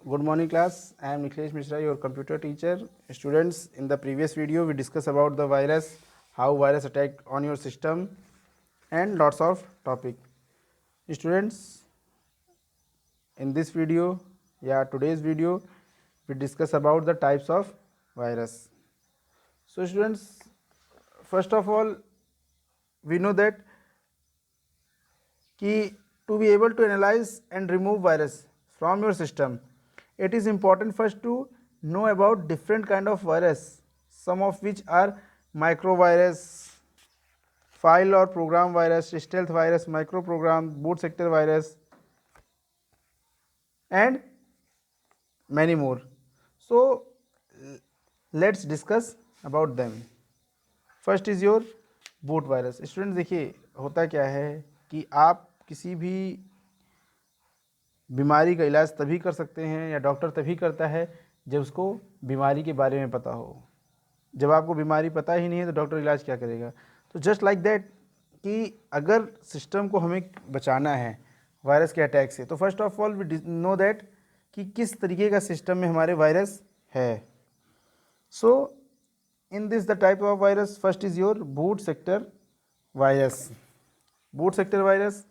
Good morning class. I am Nikhilesh Mishra, your computer teacher. Students, in the previous video we discussed about the virus, how virus attack on your system and lots of topic. Students, in this video, today's video, we discuss about the types of virus. So students, first of all, we know that to be able to analyze and remove virus from your system, it is important first to know about different kind of virus, some of which are microvirus, file or program virus, stealth virus, microprogram, boot sector virus, and many more. So let's discuss about them. First is your boot virus. Students देखिए होता क्या है कि आप किसी भी बीमारी का इलाज तभी कर सकते हैं या डॉक्टर तभी करता है जब उसको बीमारी के बारे में पता हो. जब आपको बीमारी पता ही नहीं है तो डॉक्टर इलाज क्या करेगा. तो जस्ट लाइक दैट कि अगर सिस्टम को हमें बचाना है वायरस के अटैक से, तो first of all we know that कि किस तरीके का सिस्टम में हमारे वायरस है. सो in this the type of virus, first is your boot sector virus. boot sector virus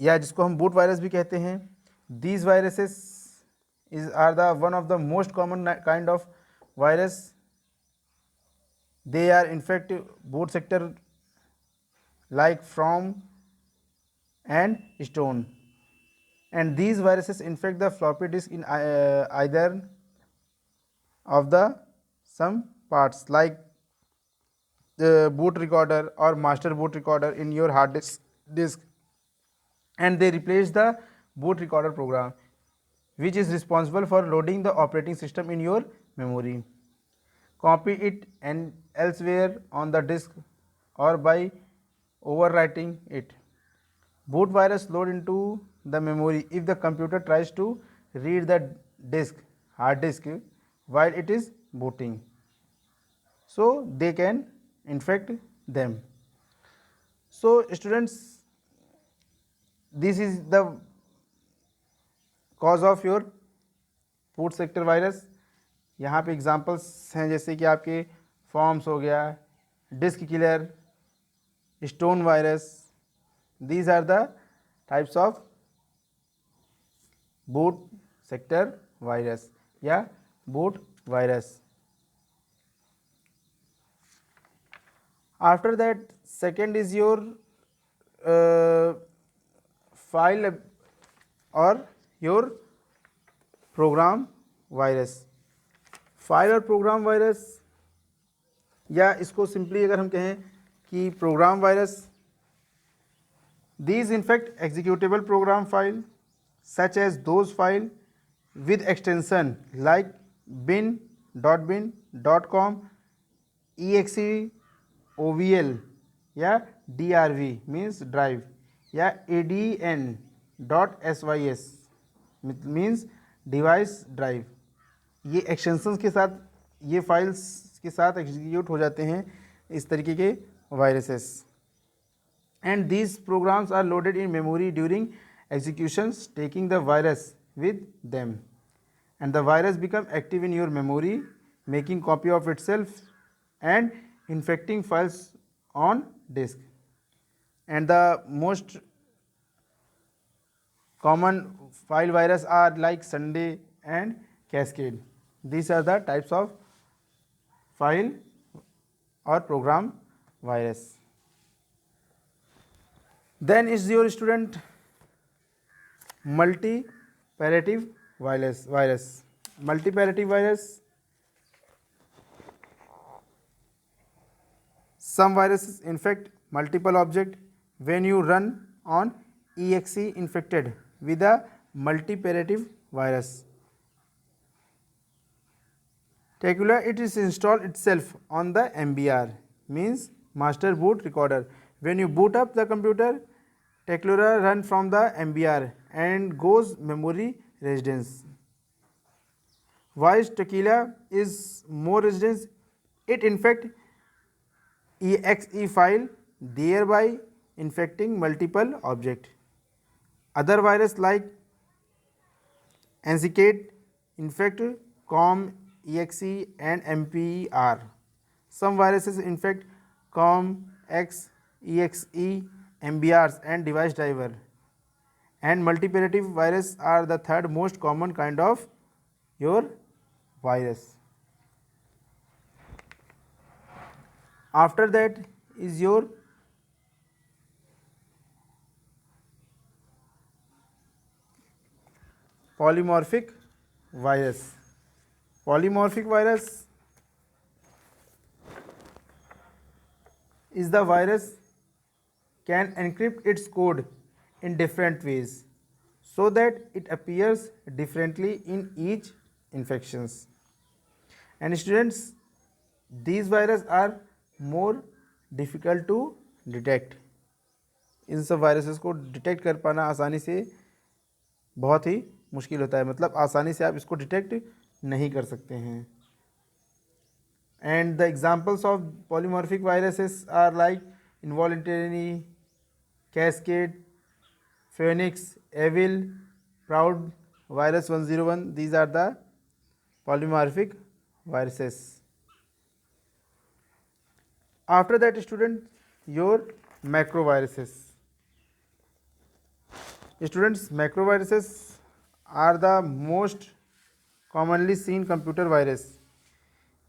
या जिसको हम boot virus भी कहते हैं, these viruses are the one of the most common kind of virus. They are infect boot sector like from and stone, and these viruses infect the floppy disk in either of the some parts like the boot recorder or master boot recorder in your hard disk, and they replace the boot recorder program which is responsible for loading the operating system in your memory, copy it and elsewhere on the disk or by overwriting it. Boot virus load into the memory if the computer tries to read the hard disk while it is booting, so they can infect them. So students, this is the cause of your boot sector virus. यहाँ पे examples हैं जैसे कि आपके forms हो गया, disk killer, stone virus. these are the types of boot sector virus या boot virus. After that, second is your file or your program virus. File और प्रोग्राम वायरस, या इसको सिंपली अगर हम कहें कि program virus, these infect executable program file such as those file with extension like bin, .com, exe, ovl या drv means drive या adn .sys means device drive. ये एक्सटेंशंस के साथ, ये फाइल्स के साथ एग्जीक्यूट हो जाते हैं इस तरीके के viruses. And these programs are loaded in memory during executions, taking the virus with them, and the virus become active in your memory, making copy of itself and infecting files on disk. And the most common file virus are like Sunday and Cascade. These are the types of file or program virus. Then is your student multiparative virus. Multiparative virus, some viruses infect multiple objects when you run on exe infected with a multiparative virus. Tequila, it is installed itself on the MBR means master boot recorder. When you boot up the computer, Tequila run from the MBR and goes memory residence. Why Tequila is more residence? It infect exe file, thereby infecting multiple object. Other virus like Encicate infect COM, exe and MPR. Some viruses infect COM, X, exe, MBRs and device driver. And multiparative virus are the third most common kind of your virus. After that is your polymorphic virus. Polymorphic virus is the virus can encrypt its code in different ways so that it appears differently in each infections. And students, these viruses are more difficult to detect. इन सब viruses को detect कर पाना आसानी से बहुत ही मुश्किल होता है, मतलब आसानी से आप इसको डिटेक्ट नहीं कर सकते हैं. And the examples of polymorphic viruses are like involuntary, cascade, phoenix, evil, proud, virus 101. These are the polymorphic viruses. After that, student, your macroviruses. Students, macroviruses are the most commonly seen computer virus.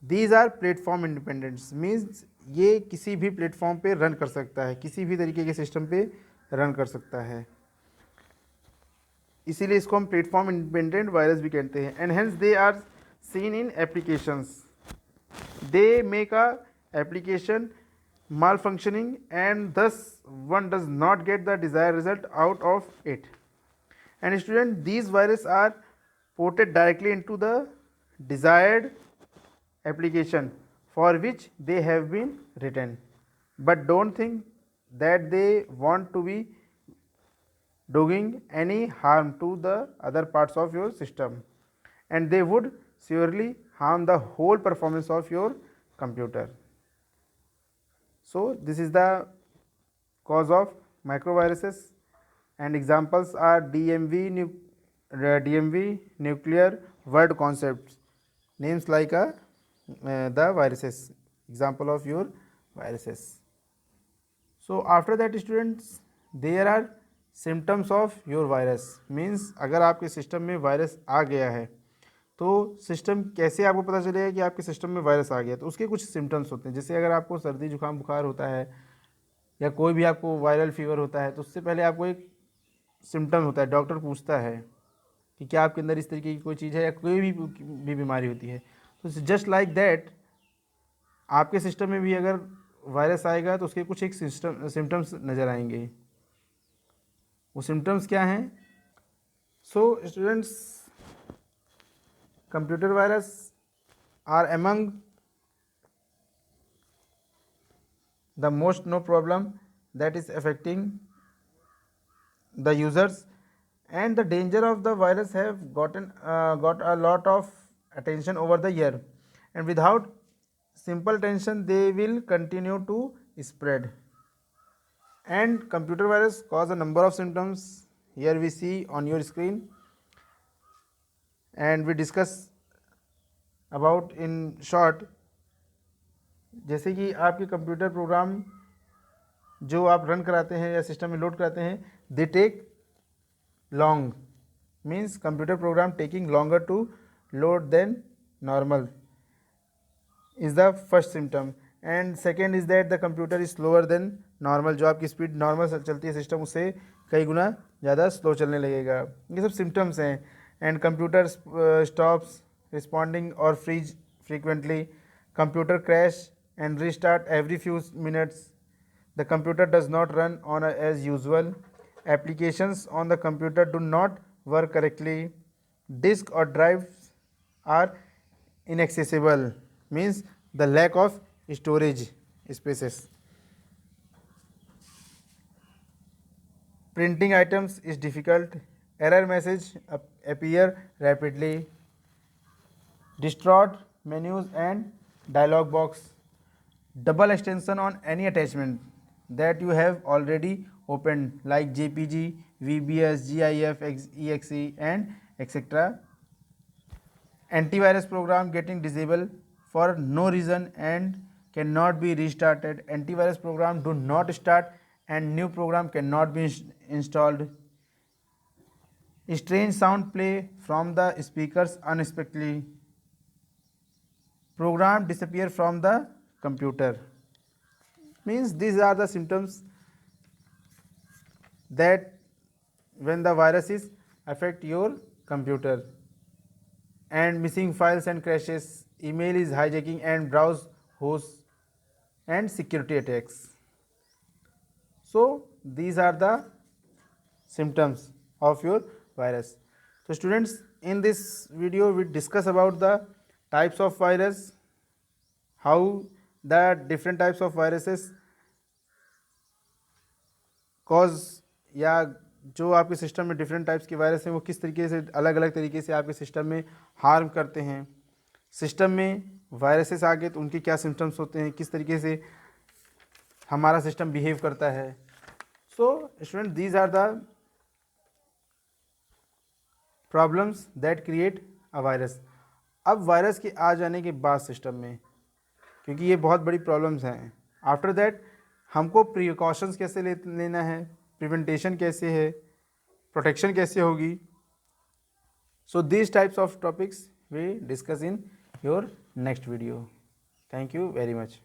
These are platform independents, means ये किसी भी platform पे run कर सकता है, किसी भी तरीके के सिस्टम पे रन कर सकता है, इसीलिए इसको हम प्लेटफॉर्म इंडिपेंडेंट वायरस भी कहते हैं. And hence they are seen in applications. They make a application malfunctioning and thus one does not get the desired result out of it. And student, these viruses are ported directly into the desired application for which they have been written, but don't think that they want to be doing any harm to the other parts of your system, and they would surely harm the whole performance of your computer. So this is the cause of microviruses, and examples are DMV, nuclear word concepts, names like the viruses, example of your viruses. So after that students, there are symptoms of your virus, means अगर आपके system में virus आ गया है तो system कैसे आपको पता चलेगा कि आपके सिस्टम में वायरस आ गया, तो उसके कुछ सिम्टम्स होते हैं. जैसे अगर आपको सर्दी जुकाम बुखार होता है या कोई भी आपको वायरल फीवर होता है तो उससे पहले आपको एक सिम्टम होता है, डॉक्टर पूछता है कि क्या आपके अंदर इस तरीके की कोई चीज़ है या कोई भी बीमारी होती है. तो जस्ट लाइक दैट आपके सिस्टम में भी अगर वायरस आएगा तो उसके कुछ एक सिम्टम्स नज़र आएंगे. वो सिम्टम्स क्या हैं? So students, computer virus are among the most no problem that is affecting the users, and the danger of the virus have got a lot of attention over the year, and without simple attention they will continue to spread. And computer virus cause a number of symptoms, here we see on your screen, and we discuss about in short. जैसे कि आपके computer program जो आप run कराते हैं या system में load कराते हैं, they take long, means computer program taking longer to load than normal is the first symptom. And second is that the computer is slower than normal, जो आपकी स्पीड नॉर्मल चलती है सिस्टम उससे कई गुना ज़्यादा स्लो चलने लगेगा. ये सब सिम्टम्स हैं. एंड कंप्यूटर स्टॉप्स रिस्पॉन्डिंग और freeze frequently, computer crash and restart every few minutes. The computer does not run on as usual. Applications on the computer do not work correctly. Disk or drives are inaccessible, means the lack of storage spaces. Printing items is difficult. Error message appear rapidly. Distort menus and dialog box. Double extension on any attachment that you have already opened like JPG, VBS, GIF, EXE and etc. antivirus program getting disabled for no reason and cannot be restarted. Antivirus program do not start and new program cannot be installed. Strange sound play from the speakers unexpectedly. Program disappear from the computer. Means these are the symptoms that when the viruses affect your computer. And missing files and crashes, email is hijacking and browse hosts and security attacks. So these are the symptoms of your virus. So students, in this video we discuss about the types of virus, how the different types of viruses cause या जो आपके system में different types के virus हैं वो किस तरीके से अलग अलग तरीके से आपके सिस्टम में हार्म करते हैं. सिस्टम में वायरसेस आ गए तो उनके क्या सिम्टम्स होते हैं, किस तरीके से हमारा सिस्टम बिहेव करता है. So student, these are the problems that create a virus. अब वायरस के आ जाने के बाद सिस्टम में, क्योंकि ये बहुत बड़ी प्रॉब्लम्स हैं, आफ्टर दैट हमको प्रिकॉशंस कैसे लेना है, प्रिवेंटेशन कैसे है, प्रोटेक्शन कैसे होगी. So these types of topics we discuss in your next video. Thank you very much.